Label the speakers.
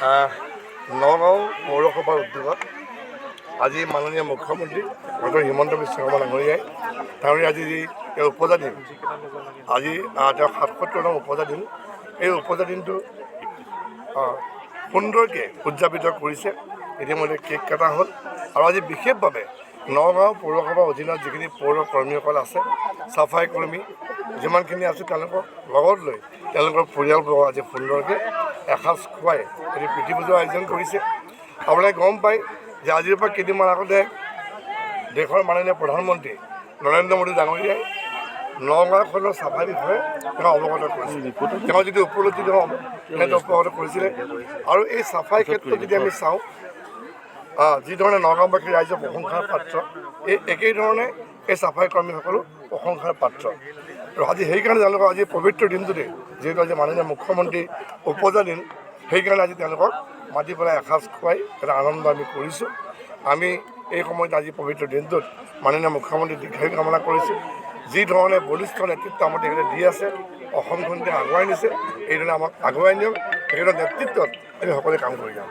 Speaker 1: নগাঁও পৌৰসভাৰ উদ্যোগত আজি মাননীয় মুখ্যমন্ত্ৰী ডক্টৰ হিমন্ত বিশ্ব শৰ্মা ডাঙৰীয়াই তেওঁৰ আজি এই উপজা দিন আজি তেওঁ ৭৭তম উপজা দিন এই উপজা দিনটো সুন্দৰকৈ উদযাপিত কৰিছে। ইতিমধ্যে কেক কটা হ'ল আৰু আজি বিশেষভাৱে নগাঁও পৌৰসভাৰ অধীনত যিখিনি পৌৰ কৰ্মীসকল আছে, চাফাই কৰ্মী যিমানখিনি আছে তেওঁলোকক লগত লৈ তেওঁলোকৰ পৰিয়ালবোৰক আজি সুন্দৰকৈ এসাঁজ খুৱাই এটি প্ৰীতি ভোজৰ আয়োজন কৰিছে। আপোনালোকে গম পায় যে আজিৰ পৰা কেইদিনমান আগতে দেশৰ মাননীয় প্ৰধানমন্ত্ৰী নৰেন্দ্ৰ মোদী ডাঙৰীয়াই নগাঁওখনৰ চাফাই বিষয়ে তেওঁ অৱগত কৰিছিলে। তেওঁ যিটো উপলব্ধি সেইটো অৱগত কৰিছিলে আৰু এই চাফাই ক্ষেত্ৰত যদি আমি চাওঁ যিধৰণে নগাঁওবাসী ৰাইজৰ প্ৰশংসাৰ পাত্ৰ, এই একেধৰণে এই চাফাই কৰ্মীসকলো প্ৰশংসাৰ পাত্ৰ। আৰু আজি সেইকাৰণে তেওঁলোকক আজি পবিত্ৰ দিনটোতে যিহেতু আজি মাননীয় মুখ্যমন্ত্ৰী উপজা দিন, সেইকাৰণে আজি তেওঁলোকক মাতি পেলাই এসাঁজ খুৱাই এটা আনন্দ আমি কৰিছোঁ। আমি এই সময়ত আজি পবিত্ৰ দিনটোত মাননীয় মুখ্যমন্ত্ৰী দীৰ্ঘায়ু কামনা কৰিছোঁ। যিধৰণে বলিষ্ঠ নেতৃত্ব আমাক তেখেতে দি আছে, অসমখন আগুৱাই নিছে, এইধৰণে আমাক আগুৱাই নিয়ক। তেখেতৰ নেতৃত্বত আমি সকলোৱে কাম কৰি যাম।